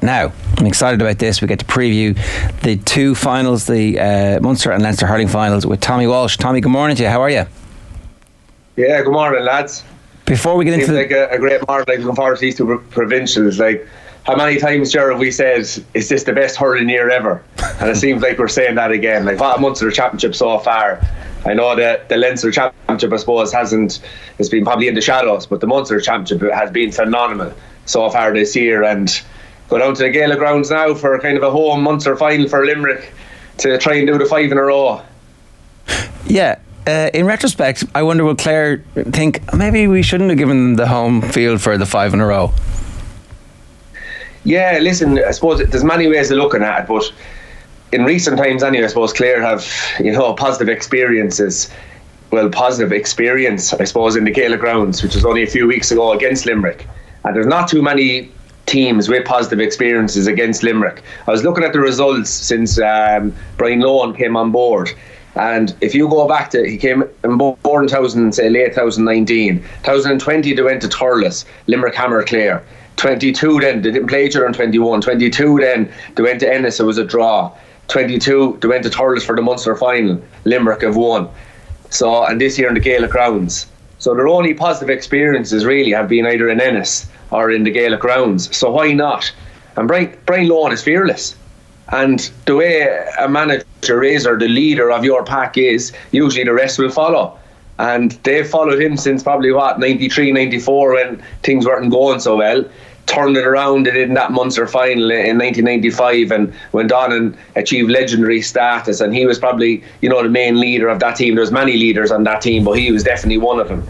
Now, I'm excited about this. We get to preview the two finals, the Munster and Leinster hurling finals with Tommy Walsh. Tommy, good morning to you. How are you? Yeah, good morning, lads. Before we get into like a great morning, looking forward to these two provincials. Like, how many times, Ger, have we said, is this the best hurling year ever? And it seems like we're saying that again. Like, what a Munster championship so far. I know that the Leinster championship, I suppose, it's been probably in the shadows, but the Munster championship has been phenomenal so far this year. And go down to the Gaelic grounds now for kind of a home Munster final for Limerick to try and do the 5 in a row. Yeah. In retrospect, I wonder, will Clare think maybe we shouldn't have given them the home field for the 5 in a row? Yeah, listen, I suppose there's many ways of looking at it, but in recent times anyway, I suppose Clare have, positive experiences. Well, positive experience, I suppose, in the Gaelic grounds, which was only a few weeks ago against Limerick. And there's not too many teams with positive experiences against Limerick. I was looking at the results since Brian Lohan came on board. And if you go back to, he came on board in late 2019. 2020 they went to Thurles, Limerick hammer Clare. 22 then, they didn't play each other in 21. 22 then, they went to Ennis, it was a draw. 22, they went to Thurles for the Munster final. Limerick have won. So, and this year in the Gaelic grounds. So their only positive experiences really have been either in Ennis or in the Gaelic grounds. So why not? And Brian Lohan is fearless. And the way a manager is, or the leader of your pack is, usually the rest will follow. And they've followed him since probably 93, 94 when things weren't going so well. Turned it around, they did in that Munster final in 1995 and went on and achieved legendary status. And he was probably, the main leader of that team. There's many leaders on that team, but he was definitely one of them.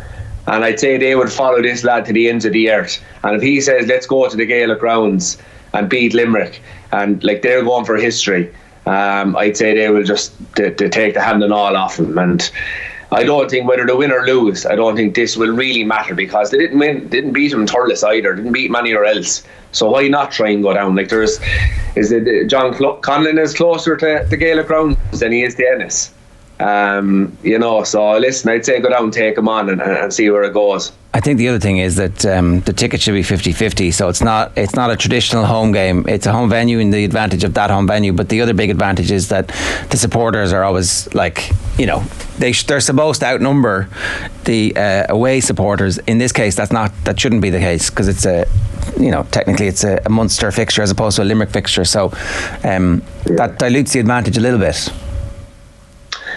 And I'd say they would follow this lad to the ends of the earth. And if he says, let's go to the Gaelic grounds and beat Limerick, and like they're going for history, I'd say they will just to take the hand and all off him. And I don't think whether they win or lose, I don't think this will really matter, because they didn't beat him in Thurles either, didn't beat him anywhere else. So why not try and go down? Like John Conlon is closer to the Gaelic grounds than he is to Ennis. So listen, I'd say go down, take him on and see where it goes. I think the other thing is that the ticket should be 50-50, so it's not a traditional home game. It's a home venue and the advantage of that home venue, but the other big advantage is that the supporters are always they're supposed to outnumber the away supporters. In this case, that shouldn't be the case, because it's technically it's a Munster fixture as opposed to a Limerick fixture, so that dilutes the advantage a little bit.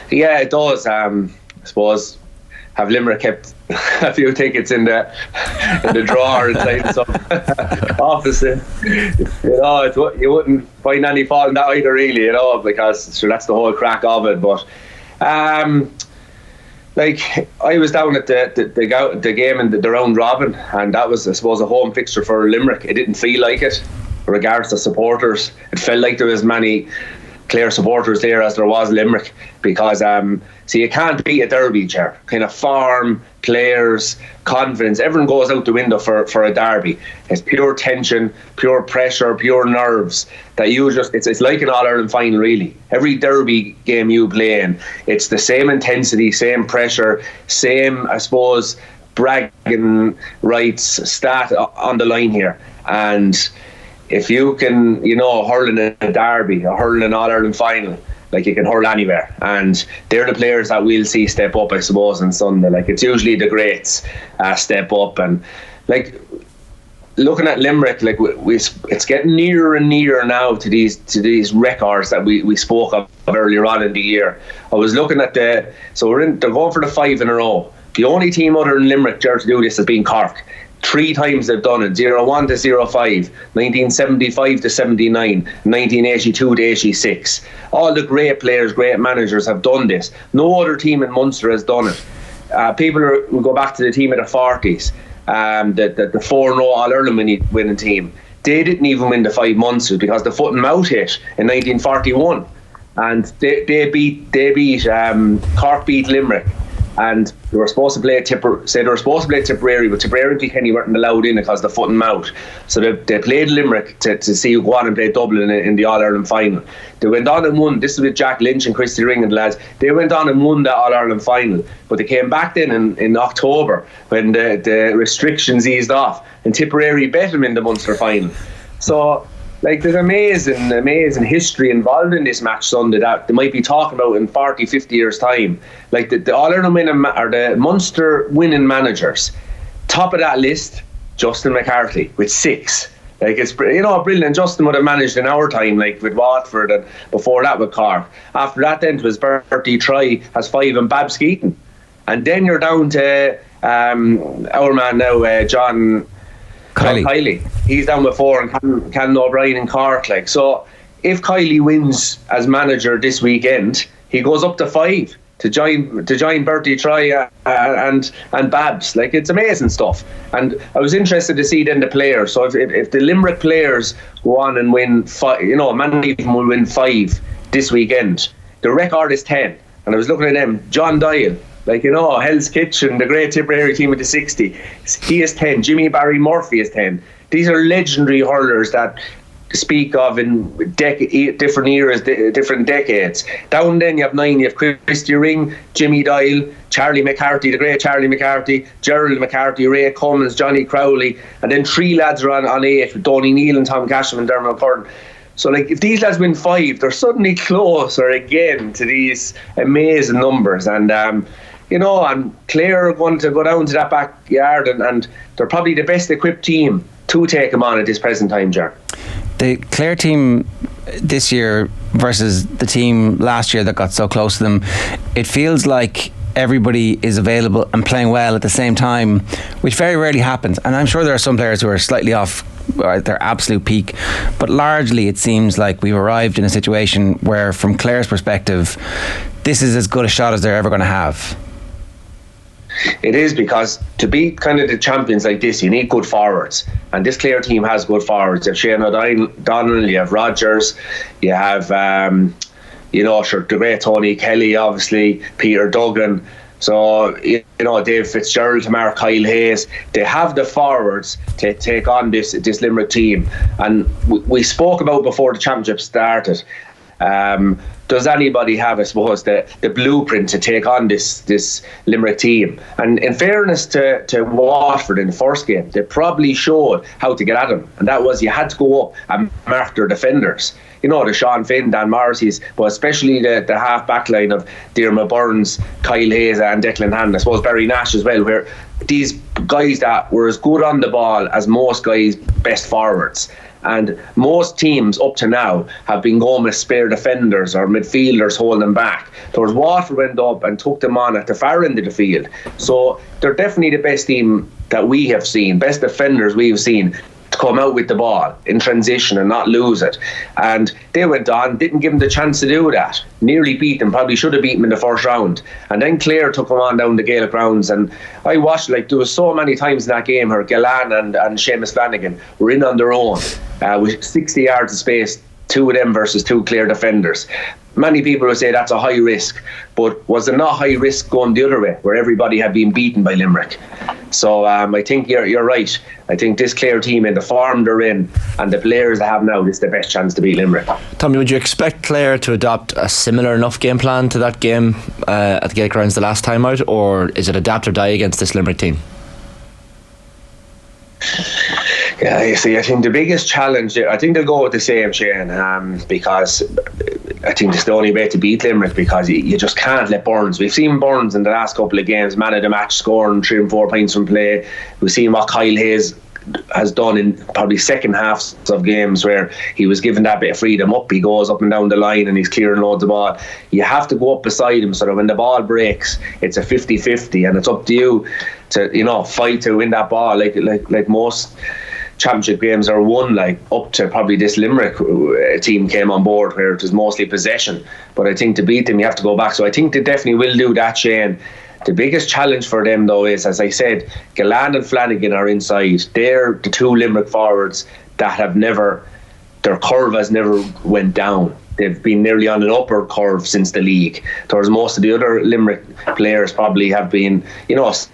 Yeah, it does. I suppose, have Limerick kept a few tickets in the drawer inside some office? You wouldn't find any fault in that either, really, because that's the whole crack of it. But I was down at the game in the round robin, and that was, I suppose, a home fixture for Limerick. It didn't feel like it, in regards to supporters. It felt like there was many Clare supporters there as there was Limerick, because you can't beat a derby, Ger. Kind of form, players, confidence, everyone goes out the window for a derby. It's pure tension, pure pressure, pure nerves that you just, it's like an All-Ireland final, really. Every derby game you play in, it's the same intensity, same pressure, same, I suppose, bragging rights stat on the line here. And if you can, hurling in a derby or hurling an All-Ireland final, like, you can hurl anywhere. And they're the players that we'll see step up, I suppose, on Sunday. Like, it's usually the greats step up. And, like, looking at Limerick, like, it's getting nearer and nearer now to these records that we spoke of earlier on in the year. I was looking at they're going for the 5 in a row. The only team other than Limerick, Ger, to do this has been Cork. 3 times they've done it: 0-1 to 0-5, 1975 to 79, 1982 to 86. All the great players, great managers have done this. No other team in Munster has done it. People will go back to the team of the 40s, the 4-0 All-Ireland winning team. They didn't even win the 5 Munsters because the foot and mouth hit in 1941, and they beat Cork beat Limerick. And they were supposed to play Tipperary, but Tipperary and Kilkenny weren't allowed in because of the foot and mouth. So they played Limerick to see who go on and play Dublin in the All-Ireland final. They went on and won. This is with Jack Lynch and Christy Ring and the lads. They went on and won the All-Ireland final. But they came back then in October when the restrictions eased off, and Tipperary bet them in the Munster final. So like, there's amazing history involved in this match Sunday that they might be talking about in 40, 50 years' time. Like the All-Ireland winning or the Munster winning managers. Top of that list, Justin McCarthy with 6. Like, it's brilliant. Justin would have managed in our time, like with Watford, and before that with Cork. After that, then it was Bertie Try has 5 and Babs Keaton, and then you're down to our man now, John Kiley. He's down with 4, and Canon O'Brien in Cork. Like, so if Kiley wins as manager this weekend, he goes up to 5. To join Bertie Try and Babs. Like, it's amazing stuff. And I was interested to see then the players. So if the Limerick players go on and win 5, many of them will win 5 this weekend. The record is 10. And I was looking at them. John Doyle, Hell's Kitchen, the great Tipperary team with the 60. He is 10. Jimmy Barry Murphy is 10. These are legendary hurlers that speak of in different eras, different decades. Down then you have 9, you have Christy Ring, Jimmy Doyle, Charlie McCarthy, the great Charlie McCarthy, Gerald McCarthy, Ray Cummins, Johnny Crowley, and then 3 lads are on 8 with Donny Neal and Tom Casham and Dermot Curran. So, like, if these lads win 5, they're suddenly closer again to these amazing numbers. And and Clare are going to go down to that backyard, and they're probably the best equipped team to take them on at this present time, Ger. The Clare team this year versus the team last year that got so close to them, it feels like everybody is available and playing well at the same time, which very rarely happens. And I'm sure there are some players who are slightly off their absolute peak, but largely it seems like we've arrived in a situation where, from Clare's perspective, this is as good a shot as they're ever going to have. It is, because to beat kind of the champions like this, you need good forwards, and this Clare team has good forwards. You have Shane O'Donnell, you have Rogers, you have the great Tony Kelly, obviously Peter Duggan. So Dave Fitzgerald, to Mark Kyle Hayes, they have the forwards to take on this Limerick team. And we spoke about before the championship started. Does anybody have, I suppose, the blueprint to take on this Limerick team? And in fairness to Waterford in the first game, they probably showed how to get at them, and that was you had to go up and mark their defenders. The Sean Finn, Dan Morrissey's, but especially the half back line of Diarmaid Burns, Kyle Hayes and Declan Hannon, I suppose Barry Nash as well, where these guys that were as good on the ball as most guys' best forwards. And most teams up to now have been going with spare defenders or midfielders holding them back. Whereas Waterford went up and took them on at the far end of the field. So they're definitely the best team that we have seen, best defenders we've seen to come out with the ball in transition and not lose it. And they went on, didn't give them the chance to do that. Nearly beat them, probably should have beaten them in the first round. And then Clare took them on down the Gaelic grounds. And I watched, there was so many times in that game where Gillan and Seamus Flanagan were in on their own with 60 yards of space, 2 of them versus 2 Clare defenders. Many people would say that's a high risk, but was it not high risk going the other way, where everybody had been beaten by Limerick? So I think you're right. I think this Clare team, in the form they're in and the players they have now, this is the best chance to beat Limerick. Tommy, would you expect Clare to adopt a similar enough game plan to that game at the Gaelic Grounds the last time out, or is it adapt or die against this Limerick team? Yeah, you see, I think the biggest challenge, I think they'll go with the same, Shane, because I think it's the only way to beat Limerick, because you just can't let Burns. We've seen Burns in the last couple of games, man of the match, scoring 3 and 4 points from play. We've seen what Kyle Hayes has done in probably second halves of games where he was given that bit of freedom. Up he goes, up and down the line, and he's clearing loads of ball. You have to go up beside him so that when the ball breaks, it's a 50-50, and it's up to you to fight to win that ball, like most championship games are won, like up to probably this Limerick team came on board where it was mostly possession. But I think to beat them you have to go back, so I think they definitely will do that, Shane. The biggest challenge for them though is, as I said, Gillan and Flanagan are inside. They're the 2 Limerick forwards that have never, their curve has never went down. They've been nearly on an upward curve since the league. Whereas most of the other Limerick players probably have been,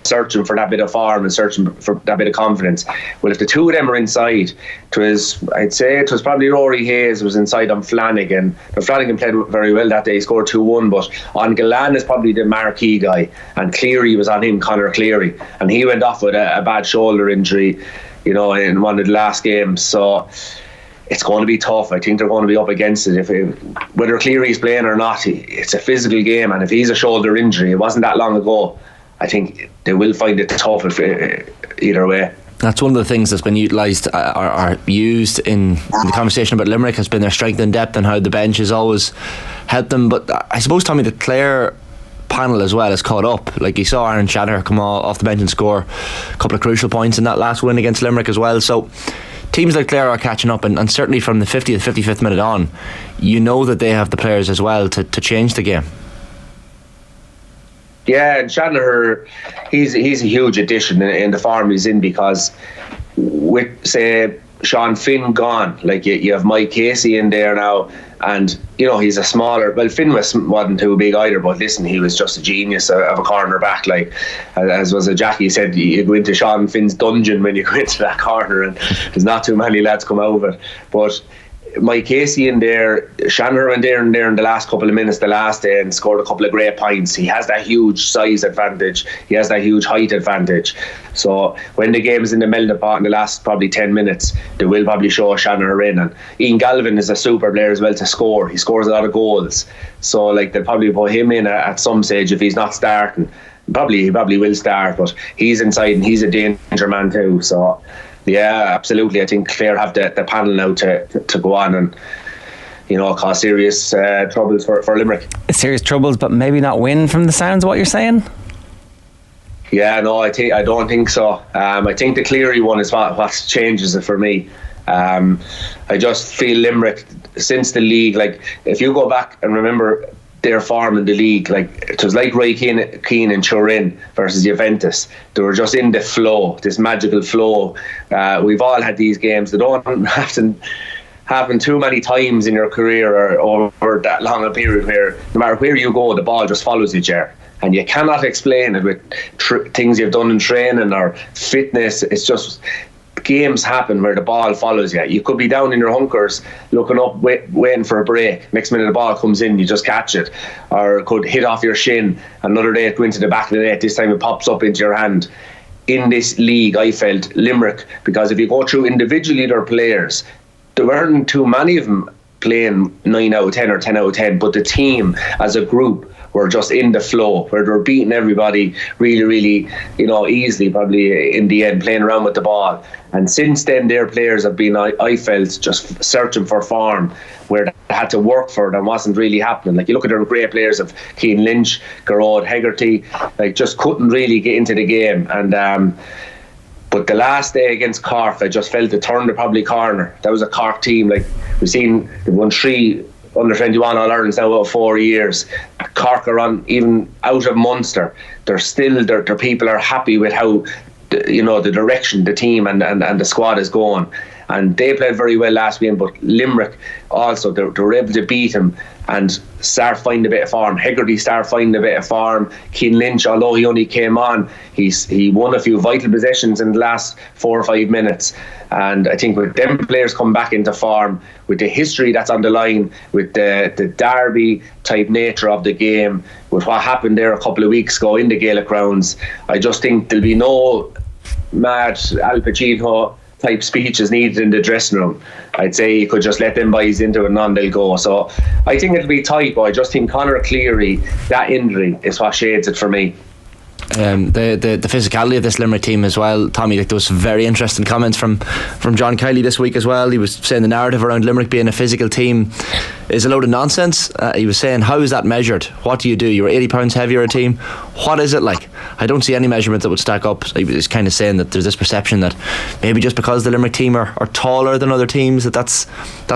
searching for that bit of form and searching for that bit of confidence. Well, if the 2 of them are inside, I'd say it was probably Rory Hayes was inside on Flanagan. But Flanagan played very well that day. He scored 2-1. But on Gillan is probably the marquee guy, and Cleary was on him, Conor Cleary, and he went off with a bad shoulder injury, in one of the last games. So it's going to be tough. I think they're going to be up against it. Whether Cleary's playing or not, it's a physical game, and if he's a shoulder injury, it wasn't that long ago, I think they will find it tough either way. That's one of the things that's been utilised or used in the conversation about Limerick, has been their strength and depth and how the bench has always helped them. But I suppose, Tommy, the Clare panel as well has caught up. Like, you saw Aaron Shannon come off the bench and score a couple of crucial points in that last win against Limerick as well. So teams like Clare are catching up, and certainly from the 50th, 55th minute on, you know that they have the players as well to change the game. Yeah, and Shannon, he's a huge addition in the form he's in, because with, say, Sean Finn gone, like you have Mike Casey in there now, and he's a smaller. Well, Finn wasn't too big either, but listen, he was just a genius of a cornerback. Like, as was a Jackie said, you go into Sean Finn's dungeon when you go into that corner, and there's not too many lads come out of it. But Mike Casey in there, Shannon went there in the last couple of minutes the last day and scored a couple of great points. He has that huge size advantage, he has that huge height advantage. So when the game is in the melting pot in the last probably 10 minutes, they will probably show Shannon in. And Ian Galvin is a super player as well to score. He scores a lot of goals, so like they'll probably put him in at some stage if he's not starting. He probably will start, but he's inside and he's a danger man too. So yeah, absolutely. I think Clare have the panel now to go on and cause serious troubles for Limerick. Serious troubles, but maybe not win, from the sounds of what you're saying. Yeah, no, I don't think so. I think the Cleary one is what changes it for me. I just feel Limerick, since the league, like if you go back and remember their form in the league, like it was like Ray Keane and Turin versus Juventus. They were just in the flow, this magical flow. We've all had these games. They don't happen too many times in your career or over that long a period where no matter where you go, the ball just follows you, Ger. And you cannot explain it with things you've done in training or fitness. It's just games happen where the ball follows you. You could be down in your hunkers looking up waiting for a break. Next minute the ball comes in, you just catch it. Or it could hit off your shin. Another day it go into the back of the net. This time it pops up into your hand. In this league, I felt Limerick, because if you go through individually their players, there weren't too many of them playing 9 out of 10 or 10 out of 10, but the team as a group were just in the flow, where they were beating everybody really, really, easily, probably in the end, playing around with the ball. And since then, their players have been, I felt, just searching for form, where they had to work for it and wasn't really happening. Like, you look at their great players of Keane Lynch, Gerard Hegarty, like, just couldn't really get into the game. And but the last day against Cork, I just felt it turned the probably corner. That was a Cork team. Like, we've seen, they won 3 under 21 All-Irelands now about 4 years. Cork are on, even out of Munster, they're still, their people are happy with how the direction the team and the squad is going. And they played very well last week, but Limerick also, they were able to beat him and start finding a bit of form. Hegarty start finding a bit of form. Keane Lynch, although he only came on, he won a few vital possessions in the last 4 or 5 minutes. And I think with them players come back into form, with the history that's on the line, with the derby type nature of the game, with what happened there a couple of weeks ago in the Gaelic grounds, I just think there'll be no mad Al Pacino type speeches needed in the dressing room. I'd say you could just let them boys into it and on they'll go. So I think it'll be tight, but I just think Conor Cleary, that injury is what shades it for me. The physicality of this Limerick team as well, Tommy, like, there was some very interesting comments from John Kiley this week as well. He was saying the narrative around Limerick being a physical team is a load of nonsense. He was saying, how is that measured? What do? You're 80 pounds heavier a team. What is it like? I don't see any measurement that would stack up. He was kind of saying that there's this perception that maybe just because the Limerick team are taller than other teams, that's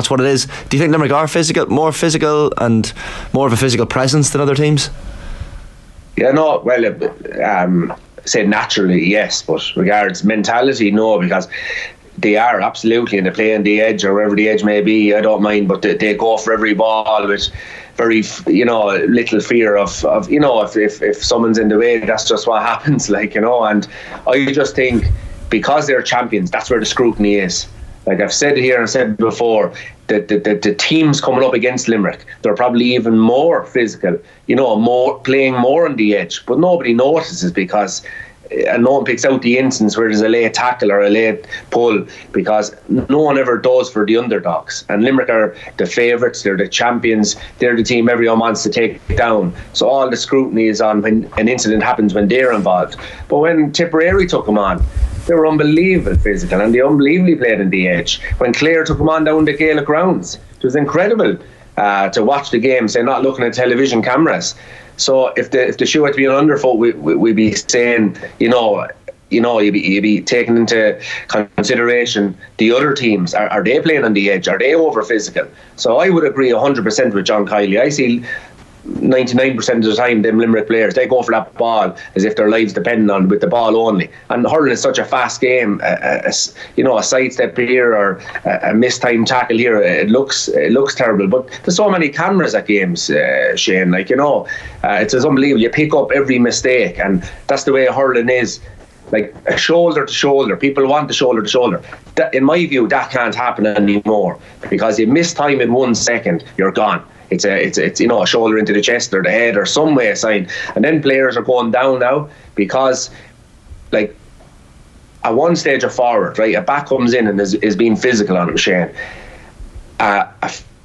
what it is. Do you think Limerick are more physical and more of a physical presence than other teams? Yeah, no, well, say naturally, yes, but regards mentality, no, because they are absolutely, and they play on the edge or wherever the edge may be, I don't mind, but they go for every ball with very, little fear of if someone's in the way, that's just what happens, and I just think because they're champions, that's where the scrutiny is. Like I've said here and said before, the teams coming up against Limerick, they're probably even more physical, playing more on the edge, but nobody notices because and no one picks out the instance where there's a late tackle or a late pull, because no one ever does for the underdogs. And Limerick are the favourites, they're the champions, they're the team everyone wants to take down. So all the scrutiny is on when an incident happens when they're involved. But when Tipperary took them on, they were unbelievable physical and they unbelievably played in the edge. When Clare took them on down the Gaelic grounds, it was incredible to watch the games and not looking at television cameras. So if the shoe had to be an underfoot, we'd be saying, you'd be taking into consideration the other teams. Are they playing on the edge? Are they over physical? So I would agree 100% with John Kiley. I see 99% of the time them Limerick players, they go for that ball as if their lives depend on it, with the ball only. And hurling is such a fast game. A sidestep here or a mistimed tackle here, it looks terrible. But there's so many cameras at games, Shane. It's unbelievable. You pick up every mistake, and that's the way hurling is. Like a shoulder to shoulder, people want the shoulder to shoulder. That, in my view, that can't happen anymore, because you miss time in 1 second, you're gone. It's a shoulder into the chest or the head or some way aside, and then players are going down now because, like, at one stage of forward, right, a back comes in and is being physical on him, Shane.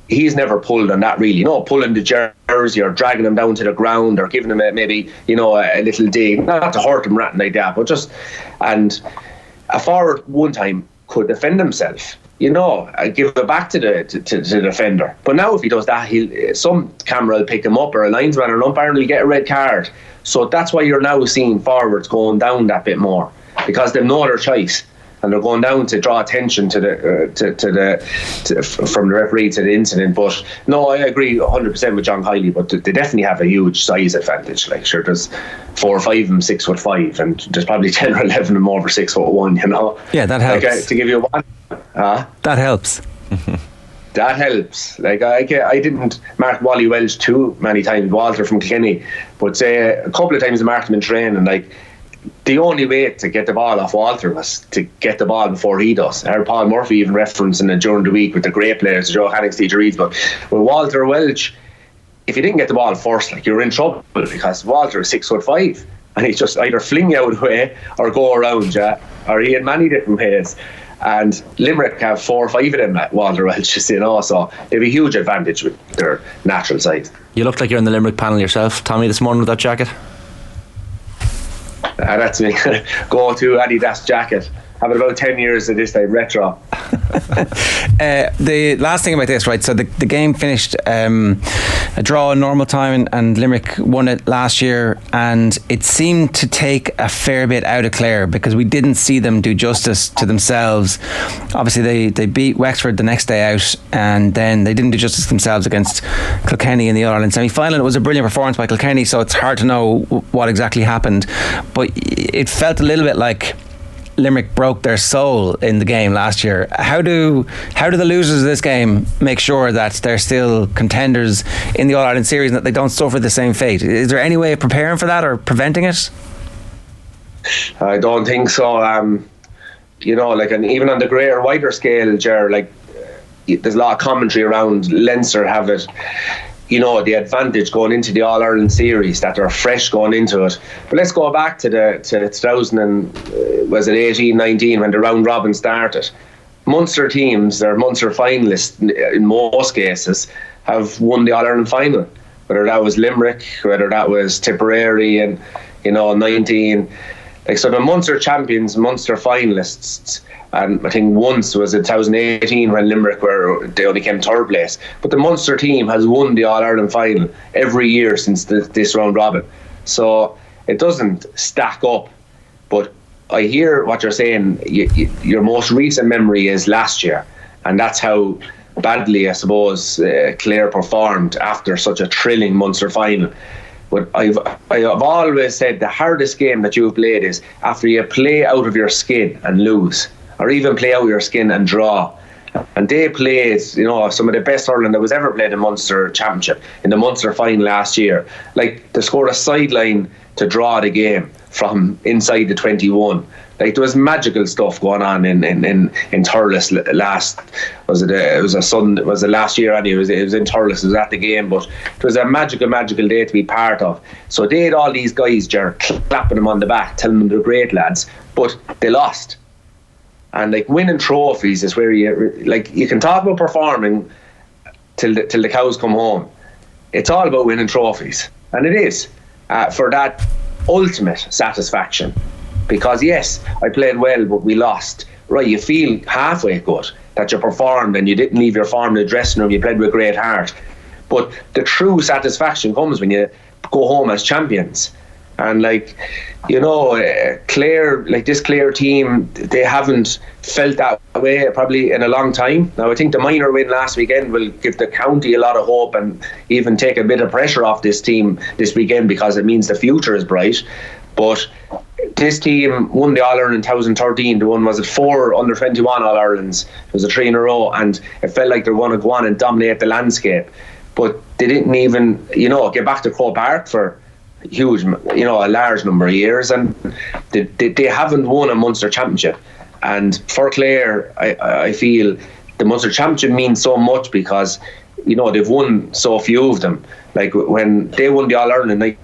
He's never pulled on that, really. Pulling the jersey or dragging him down to the ground or giving him a little dig, not to hurt him, ratting like that, but just. And a forward one time could defend himself. Give it back to the defender. But now if he does that, some camera will pick him up, or a linesman or an umpire will get a red card. So that's why you're now seeing forwards going down that bit more, because they've no other choice, and they're going down to draw attention from the referee to the incident. But no, I agree 100% with John Kiley. But they definitely have a huge size advantage. Like, sure, there's 4 or 5 of them 6'5", and there's probably 10 or 11 of them over 6'1". Yeah, that helps. Like, to give you one. That helps. That helps. Like, I didn't mark Wally Welch too many times, Walter from Kilkenny, but say a couple of times I marked him in training. Like, the only way to get the ball off Walter was to get the ball before he does. I heard Paul Murphy even referencing it during the week with the great players, Joe Hannings, Teacher Reeds. But with Walter Welch, if you didn't get the ball first, like, you're in trouble, because Walter is 6'5", and he just either fling you out of the way or go around you, or he had many different ways. And Limerick have 4 or 5 of them at Walter Welch, so they have a huge advantage with their natural size. You look like you're in the Limerick panel yourself, Tommy, this morning with that jacket. That's me. Go to Adidas jacket. Have it about 10 years at this time, retro. The last thing about this, right? So the game finished a draw in normal time, and Limerick won it last year, and it seemed to take a fair bit out of Clare, because we didn't see them do justice to themselves. Obviously they beat Wexford the next day out, and then they didn't do justice to themselves against Kilkenny in the All-Ireland semi-final. It was a brilliant performance by Kilkenny, so it's hard to know what exactly happened, but it felt a little bit like Limerick broke their soul in the game last year. How do the losers of this game make sure that they're still contenders in the All-Ireland series and that they don't suffer the same fate? Is there any way of preparing for that or preventing it? I don't think so. And even on the greater, wider scale, Ger, there's a lot of commentary around Leinster have it, the advantage going into the All-Ireland series, that they're fresh going into it. But let's go back to the 18-19 when the round robin started. Munster teams, or Munster finalists in most cases, have won the All-Ireland final. Whether that was Limerick, whether that was Tipperary and 19. So the Munster champions, Munster finalists, and I think once was in 2018 when Limerick they only came third place. But the Munster team has won the All-Ireland final every year since this round robin. So it doesn't stack up. But I hear what you're saying. Your most recent memory is last year, and that's how badly, I suppose, Clare performed after such a thrilling Munster final. But I've always said the hardest game that you've played is after you play out of your skin and lose, or even play out of your skin and draw. And they played, some of the best hurling that was ever played in Munster Championship in the Munster final last year. Like, they scored a sideline to draw the game from inside the 21. Like, there was magical stuff going on in Thurles last. It was a Sunday. Was it last year? Anyway, it was in Thurles. It was at the game, but it was a magical day to be part of. So they had all these guys, Ger, clapping them on the back, telling them they're great lads, but they lost. And like, winning trophies is where you can talk about performing till the cows come home. It's all about winning trophies, and it is for that ultimate satisfaction. Because yes, I played well, but we lost. Right, you feel halfway good that you performed and you didn't leave your form in the dressing room. You played with great heart. But the true satisfaction comes when you go home as champions. And like, you know, Clare, like this Clare team, they haven't felt that way probably in a long time. Now, I think the minor win last weekend will give the county a lot of hope and even take a bit of pressure off this team this weekend, because it means the future is bright. But this team won the All-Ireland in 2013. The one was it 4 under-21 All-Irelands. It was a 3 in a row, and it felt like they were going to go on and dominate the landscape. But they didn't even, you know, get back to Croke Park for huge, you know, a large number of years, and they haven't won a Munster Championship. And for Clare, I feel the Munster Championship means so much because, you know, they've won so few of them. Like when they won the All-Ireland,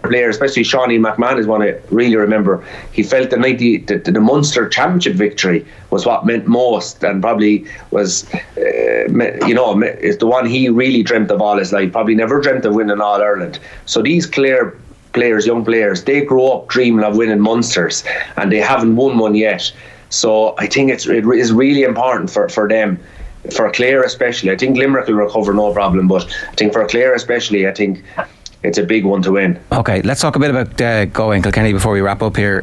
players, especially Shawnee McMahon is one I really remember. He felt the Munster Championship victory was what meant most, and probably was, you know, is the one he really dreamt of all his life. Probably never dreamt of winning All Ireland. So these Clare players, young players, they grow up dreaming of winning Munsters, and they haven't won one yet. So I think it is really important for them. For Clare especially, I think Limerick will recover no problem, but I think for Clare especially, I think it's a big one to win. Okay, let's talk a bit about Galway and Kilkenny before we wrap up here.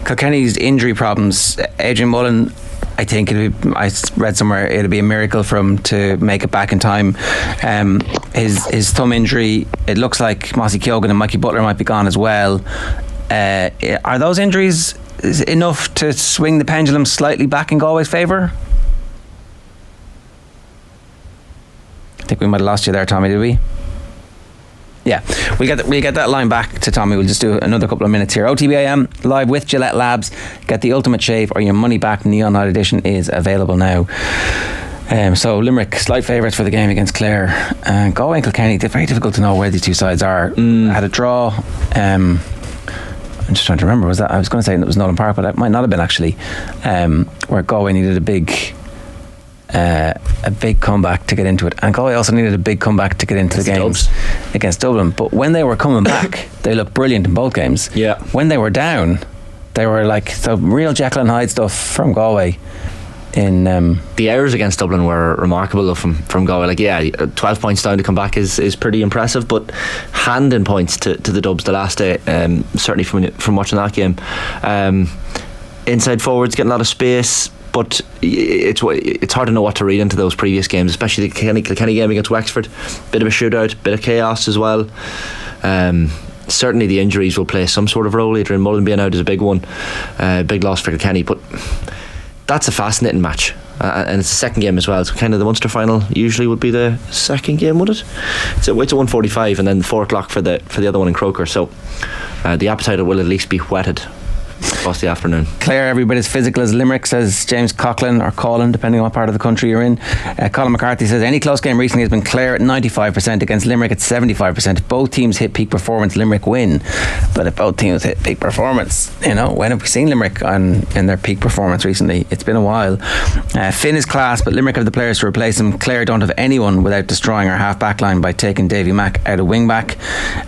Kilkenny's injury problems. Adrian Mullen, I think I read somewhere it'd be a miracle for him to make it back in time. His thumb injury, it looks like Mossy Keoghan and Mikey Butler might be gone as well. Are those injuries enough to swing the pendulum slightly back in Galway's favour? I think we might have lost you there, Tommy, did we? Yeah, we'll get that line back to Tommy. We'll just do another couple of minutes here. OTB AM live with Gillette Labs. Get the ultimate shave or your money back. Neon Night Edition is available now. So Limerick slight favourites for the game against Clare. Galway and Kilkenny, they're very difficult to know where these two sides are. Had a draw. I'm just trying to remember. Was that? I was going to say it was Nolan Park, but it might not have been actually. Where Galway needed a big comeback to get into it, and Galway also needed a big comeback to get into the games against Dublin. But when they were coming back, they looked brilliant in both games. Yeah. When they were down, they were like some real Jekyll and Hyde stuff from Galway. In the hours against Dublin were remarkable from Galway. Like, yeah, 12 points down to come back is pretty impressive, but handing points to the Dubs the last day, certainly from watching that game. Inside forwards getting a lot of space, but it's hard to know what to read into those previous games, especially the Kilkenny game against Wexford. Bit of a shootout, bit of chaos as well. Certainly the injuries will play some sort of role. Adrian Mullen being out is a big one, big loss for Kilkenny, but that's a fascinating match, and it's the second game as well. So kind of the Munster final usually would be the second game, would it? It's at 1:45 and then 4 o'clock for the other one in Croker. So the appetite will at least be whetted across the afternoon. Clare, every bit as physical as Limerick, says James Coughlin, or Colin, depending on what part of the country you're in. Colin McCarthy says any close game recently has been Clare at 95% against Limerick at 75%. If both teams hit peak performance, Limerick win. But if both teams hit peak performance, you know, when have we seen Limerick in their peak performance recently? It's been a while. Finn is class, but Limerick have the players to replace him. Clare don't have anyone without destroying our half back line by taking Davy Mack out of wing back.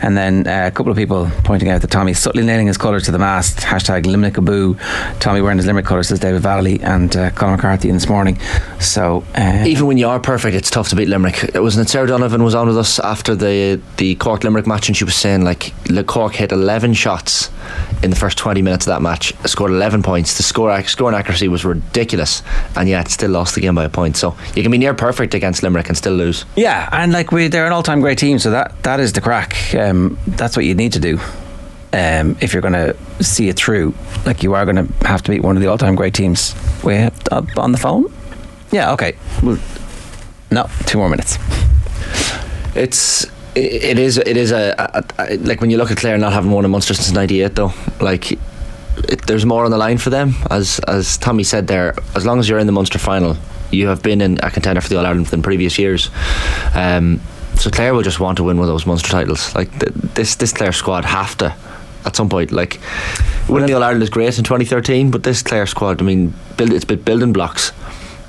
And then a couple of people pointing out that Tommy subtly nailing his colours to the mast. Hashtag Limerick Aboo. Tommy wearing his Limerick colours, says David Valley, and Colin McCarthy in this morning. So even when you are perfect, it's tough to beat Limerick. Wasn't it Sarah Donovan was on with us after the Cork Limerick match, and she was saying like Cork hit 11 shots in the first 20 minutes of that match, scored 11 points. The scoring accuracy was ridiculous, and yet still lost the game by a point. So you can be near perfect against Limerick and still lose. Yeah, and like they're an all-time great team, so that is the crack. That's what you need to do. If you're going to see it through, like you are going to have to beat one of the all-time great teams. We on the phone? Yeah, okay. No, 2 more minutes. It is a like when you look at Clare not having won a Munster since '98, though. Like there's more on the line for them. As Tommy said there, as long as you're in the Munster final, you have been in a contender for the All-Ireland in previous years. So Clare will just want to win one of those Munster titles. Like this Clare squad have to, at some point. Like winning the All-Ireland is great in 2013, but this Clare squad, I mean, it's been building blocks.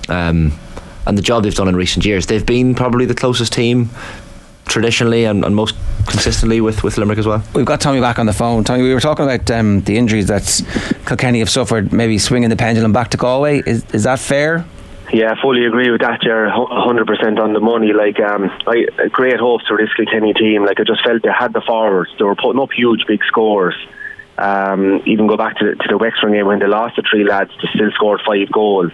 And the job they've done in recent years, they've been probably the closest team traditionally and most consistently with Limerick as well. We've got Tommy back on the phone. Tommy, we were talking about the injuries that Kilkenny have suffered, maybe swinging the pendulum back to Galway. Is that fair? Yeah, I fully agree with that, Ger. 100% on the money. Like, great hopes for this Kilkenny team. Like, I just felt they had the forwards. They were putting up huge, big scores. Even go back to the Wexford game when they lost the 3 lads, they still scored 5 goals.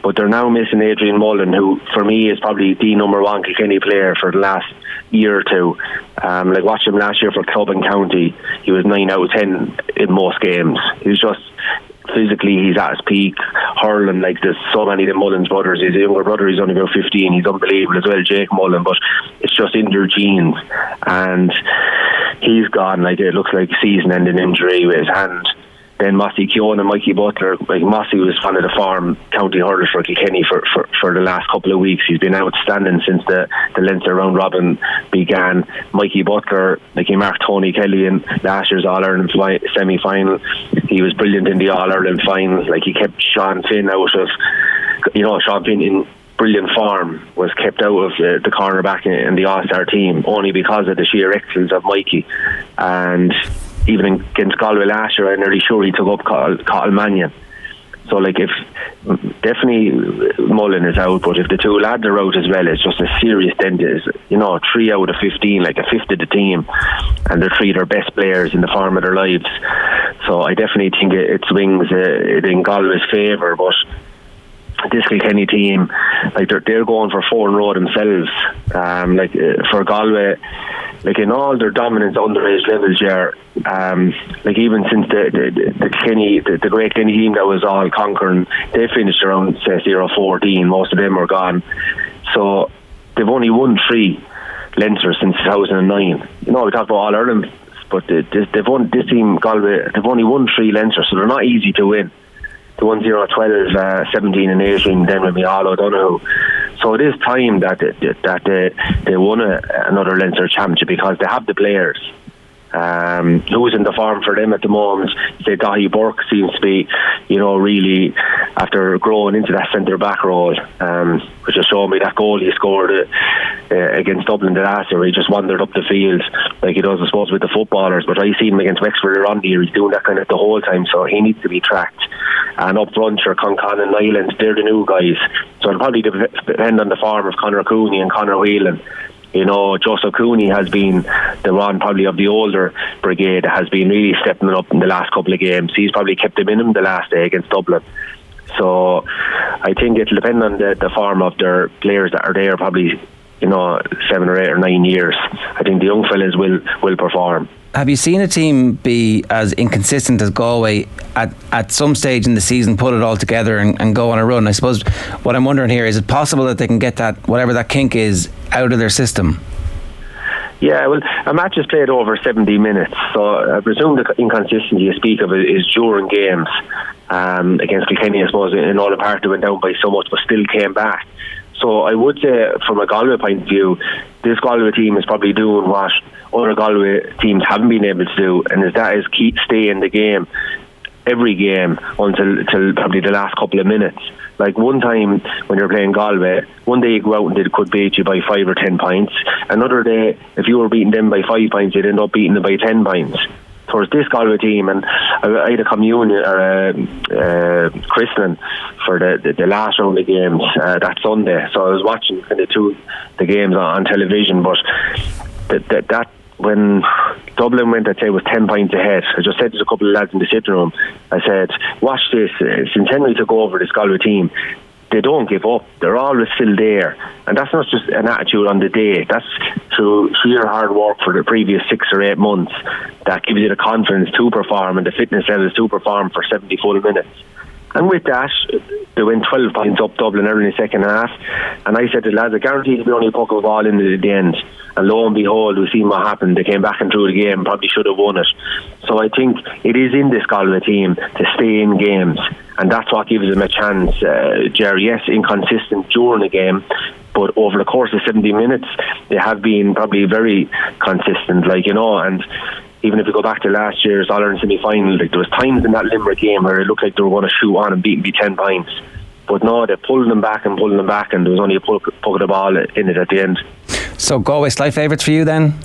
But they're now missing Adrian Mullen, who for me is probably the number 1 Kilkenny player for the last year or two. Like, watch him last year for club and county. He was 9 out of 10 in most games. He was just physically, he's at his peak. Hurling, like, there's so many of the Mullins brothers. He's a younger brother, he's only about 15. He's unbelievable as well, Jake Mullen, but it's just in their genes. And he's gone. Like, it looks like a season-ending injury with his hand. Then Mossy Keown and Mikey Butler. Like, Mossy was one of the farm county hurlers for Kilkenny for the last couple of weeks. He's been outstanding since the Leinster round robin began. Mikey Butler, like, he marked Tony Kelly in last year's All-Ireland semi-final. He was brilliant in the All-Ireland final. Like, he kept Sean Finn out of, Sean Finn in brilliant form was kept out of the cornerback in the All-Star team only because of the sheer excellence of Mikey. And even against Galway last year, I'm nearly sure he took up Cathal Mannion. So, like, if definitely Mullen is out, but if the 2 lads are out as well, it's just a serious dent. 3 out of 15, like a fifth of the team, and they're 3 of their best players in the form of their lives. So I definitely think it swings in Galway's favour. But this Kilkenny team, like, they're going for 4 in a row themselves. For Galway, like, in all their dominance underage levels, like, even since the great Kilkenny team that was all conquering, they finished around, say, 0-14. Most of them are gone. So they've only won 3 Leinster since 2009. We talk about All-Ireland, but this team, Galway, they've only won 3 Leinster, so they're not easy to win. They won 0-12, 17 and 18, then with Micheál O'Donoghue. So it is time that they won another Leinster championship because they have the players. Losing the form for them at the moment, say Dahi Burke seems to be, really after growing into that centre back role, which has shown me that goal he scored against Dublin the last year. He just wandered up the field like he does, I suppose, with the footballers. But I seen him against Wexford around the year. He's doing that kind of the whole time, so he needs to be tracked. And up front, Concon and Nyland, they're the new guys. So it'll probably depend on the form of Conor Cooney and Conor Whelan. Joseph Cooney has been the one probably of the older brigade that has been really stepping up in the last couple of games. He's probably kept them in him the last day against Dublin. So I think it'll depend on the form of their players that are there probably 7 or 8 or 9 years. I think the young fellas will perform. Have you seen a team be as inconsistent as Galway at some stage in the season, put it all together and go on a run? I suppose what I'm wondering here, is it possible that they can get that, whatever that kink is, out of their system? Yeah, well, a match is played over 70 minutes, so I presume the inconsistency you speak of is during games. Against Kilkenny, I suppose, in all the part they went down by so much but still came back. So I would say, from a Galway point of view, this Galway team is probably doing what other Galway teams haven't been able to do, and that is stay in the game, every game, until probably the last couple of minutes. Like, one time when you're playing Galway, one day you go out and they could beat you by 5 or 10 points. Another day, if you were beating them by 5 points, you'd end up beating them by 10 points. Towards this Galway team, and I had a communion or a christening for the last round of games that Sunday, so I was watching the games on television. But that when Dublin went, I'd say, was 10 points ahead. I just said to a couple of lads in the sitting room, I said, watch this, since Henry took over this Galway team, they don't give up. They're always still there. And that's not just an attitude on the day. That's through sheer hard work for the previous 6 or 8 months that gives you the confidence to perform and the fitness levels to perform for 70 full minutes. And with that, they went 12 points up Dublin early in the second half. And I said to the lads, I guarantee it'll be only a puck of a ball in at the end. And lo and behold, we've seen what happened. They came back and drew the game, probably should have won it. So I think it is in this Galway team to stay in games. And that's what gives them a chance. Jerry, yes, inconsistent during the game, but over the course of 70 minutes, they have been probably very consistent, and even if you go back to last year's All-Ireland semi-final, there was times in that Limerick game where it looked like they were going to shoot on and be 10 points. But no, they pulled them back, and there was only a puck of the ball in it at the end. So Galway slight favourites for you then?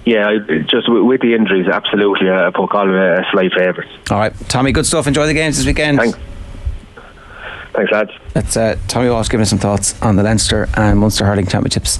Yeah, just with the injuries, absolutely, I put Galway a slight favourite. All right, Tommy, good stuff. Enjoy the games this weekend. Thanks, lads. That's Tommy Walsh giving us some thoughts on the Leinster and Munster Hurling Championships.